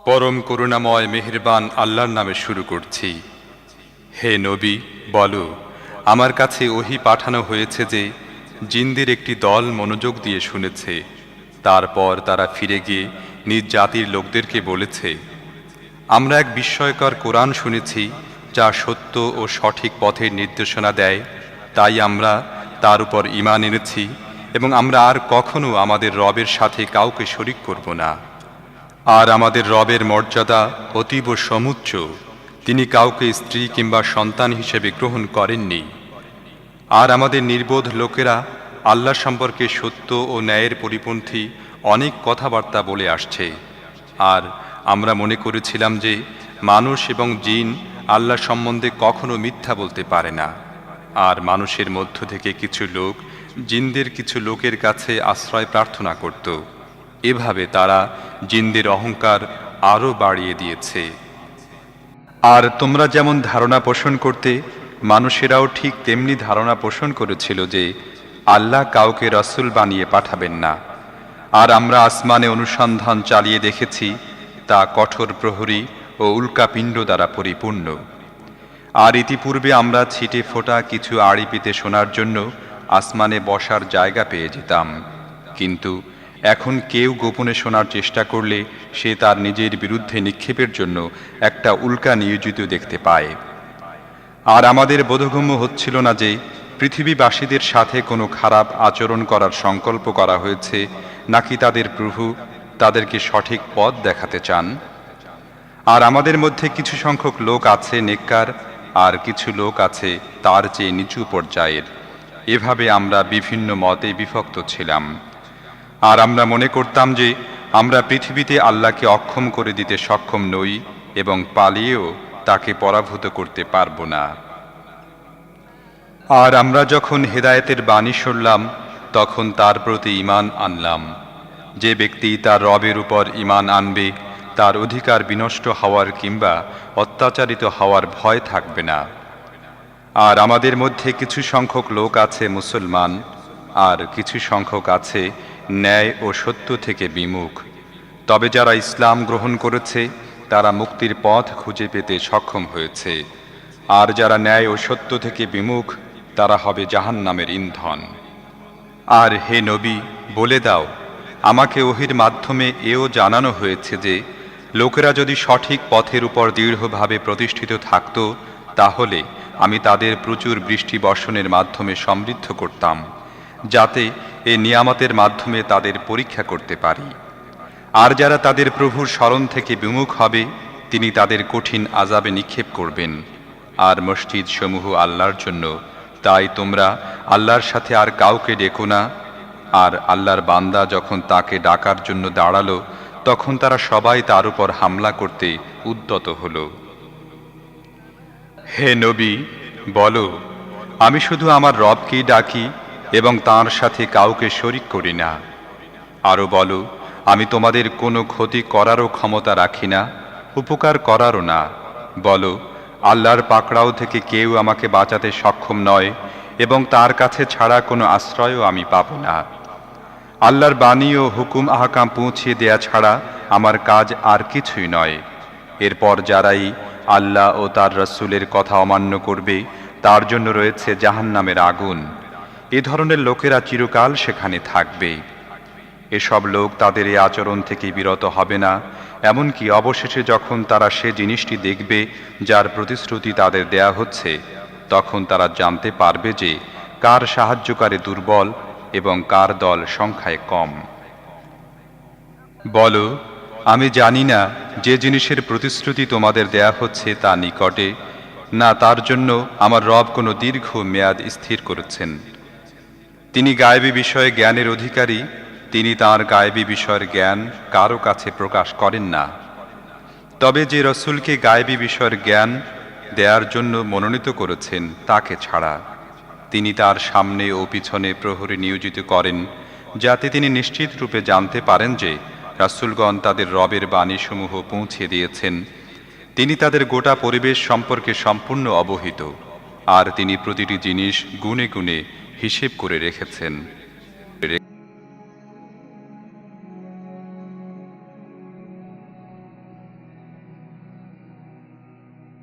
পরম করুণাময় মেহেরবান আল্লাহর নামে শুরু করছি। হে নবী, বলো, আমার কাছে ওহী পাঠানো হয়েছে যে জিনদের একটি দল মনোযোগ দিয়ে শুনেছে। তারপর তারা ফিরে গিয়ে নিজ জাতির লোকদেরকে বলেছে, আমরা এক বিস্ময়কর কোরআন শুনেছি যা সত্য ও সঠিক পথের নির্দেশনা দেয়, তাই আমরা তার উপর ঈমান এনেছি এবং আমরা আর কখনো আমাদের রবের সাথে কাউকে শরিক করব না। আর আমাদের রবের মর্যাদা অতীব সমুচ্চ, তিনি কাউকে স্ত্রী কিংবা সন্তান হিসেবে গ্রহণ করেননি। আর আমাদের নির্বোধ লোকেরা আল্লাহ সম্পর্কে সত্য ও ন্যায়ের পরিপন্থী অনেক কথাবার্তা বলে আসছে। আর আমরা মনে করেছিলাম যে মানুষ এবং জিন আল্লাহ সম্বন্ধে কখনো মিথ্যা বলতে পারে না। আর মানুষের মধ্য থেকে কিছু লোক জিনদের কিছু লোকের কাছে আশ্রয় প্রার্থনা করত। এভাবে তারা জিনদের অহংকার আরও বাড়িয়ে দিয়েছে। আর তোমরা যেমন ধারণা পোষণ করতে, মানুষেরাও ঠিক তেমনি ধারণা পোষণ করেছিল যে আল্লাহ কাউকে রসুল বানিয়ে পাঠাবেন না। আর আমরা আসমানে অনুসন্ধান চালিয়ে দেখেছি, তা কঠোর প্রহরী ও উল্কাপিণ্ড দ্বারা পরিপূর্ণ। আর ইতিপূর্বে আমরা ছিটে ফোটা কিছু আড়ি পেতে শোনার জন্য আসমানে বসার জায়গা পেয়ে যেতাম, কিন্তু এখন কেউ গোপনে শোনার চেষ্টা করলে সে তার নিজের বিরুদ্ধে নিক্ষেপের জন্য একটা উল্কা নিয়োজিত দেখতে পায়। আর আমাদের বোধগম্য হচ্ছিল না যে পৃথিবীবাসীদের সাথে কোনো খারাপ আচরণ করার সংকল্প করা হয়েছে, নাকি তাদের প্রভু তাদেরকে সঠিক পথ দেখাতে চান। আর আমাদের মধ্যে কিছু সংখ্যক লোক আছে নেককার, আর কিছু লোক আছে তার চেয়ে নিচু পর্যায়ের। এভাবে আমরা বিভিন্ন মতে বিভক্ত ছিলাম। আর আমরা মনে করতাম যে আমরা পৃথিবীতে আল্লাহকে অক্ষম করে দিতে সক্ষম নই এবং পালিয়েও তাকে পরাভূত করতে পারব না। আর আমরা যখন হেদায়েতের বাণী শুনলাম, তখন তার প্রতি ঈমান আনলাম। যে ব্যক্তি তার রবের উপর ঈমান আনবে, তার অধিকার বিনষ্ট হওয়ার কিংবা অত্যাচারিত হওয়ার ভয় থাকবে না। আর আমাদের মধ্যে কিছু সংখ্যক লোক আছে মুসলমান, আর কিছু সংখ্যক আছে ন্যায় ও সত্য থেকে বিমুখ। তবে যারা ইসলাম গ্রহণ করেছে তারা মুক্তির পথ খুঁজে পেতে সক্ষম হয়েছে। আর যারা ন্যায় ও সত্য থেকে বিমুখ, তারা হবে জাহান্নামের ইন্ধন। আর হে নবী, বলে দাও, আমাকে ওহীর মাধ্যমে এও জানানো হয়েছে যে লোকেরা যদি সঠিক পথের উপর দৃঢ়ভাবে প্রতিষ্ঠিত থাকত, তাহলে আমি তাদের প্রচুর বৃষ্টি বর্ষণের মাধ্যমে সমৃদ্ধ করতাম, যাতে এ নিয়ামতের মাধ্যমে তাদের পরীক্ষা করতে পারি। আর যারা তাদের প্রভুর স্মরণ থেকে বিমুখ হবে, তিনি তাদের কঠিন আযাবে নিক্ষেপ করবেন। আর মসজিদ সমূহ আল্লাহর জন্য, তাই তোমরা আল্লাহর সাথে আর কাউকে ডেকো না। আর আল্লাহর বান্দা যখন তাকে ডাকার জন্য দাঁড়ালো, তখন তারা সবাই তার উপর হামলা করতে উদ্যত হল। হে নবী, বলো, আমি শুধু আমার রবকেই ডাকি এবং তাঁর সাথে কাউকে শরিক করি না। আরও বলো, আমি তোমাদের কোনো ক্ষতি করারও ক্ষমতা রাখি না, উপকার করারও না। বলো, আল্লাহর পাকড়াও থেকে কেউ আমাকে বাঁচাতে সক্ষম নয় এবং তার কাছে ছাড়া কোনো আশ্রয়ও আমি পাব না। আল্লাহর বাণী ও হুকুম আহকাম পৌঁছিয়ে দেয়া ছাড়া আমার কাজ আর কিছুই নয়। এরপর যারাই আল্লাহ ও তার রসুলের কথা অমান্য করবে, তার জন্য রয়েছে জাহান্নামের আগুন। এ ধরনের লোকেরা চিরকাল সেখানে থাকবে। এসব লোক তাদের এই আচরণ থেকে বিরত হবে না, এমনকি অবশেষে যখন তারা সে জিনিসটি দেখবে যার প্রতিশ্রুতি তাদের দেয়া হচ্ছে, তখন তারা জানতে পারবে যে কার সাহায্যকারী দুর্বল এবং কার দল সংখ্যায় কম। বলো, আমি জানি না যে জিনিসের প্রতিশ্রুতি তোমাদের দেয়া হচ্ছে তা নিকটে, না তার জন্য আমার রব কোনো দীর্ঘ মেয়াদ স্থির করেছেন। তিনি গায়েবী বিষয়ে জ্ঞানের অধিকারী, তিনি তাঁর গায়েবী বিষয়ের জ্ঞান কারো কাছে প্রকাশ করেন না। তবে যে রসুলকে গায়েবী বিষয়ের জ্ঞান দেওয়ার জন্য মনোনীত করেছেন তাকে ছাড়া, তিনি তার সামনে ও পিছনে প্রহরী নিয়োজিত করেন, যাতে তিনি নিশ্চিত রূপে জানতে পারেন যে রাসূলগণ তাদের রবের বাণীসমূহ পৌঁছে দিয়েছেন। তিনি তাদের গোটা পরিবেশ সম্পর্কে সম্পূর্ণ অবহিত, আর তিনি প্রতিটি জিনিস গুণে গুণে হিসেব করে রেখেছেন।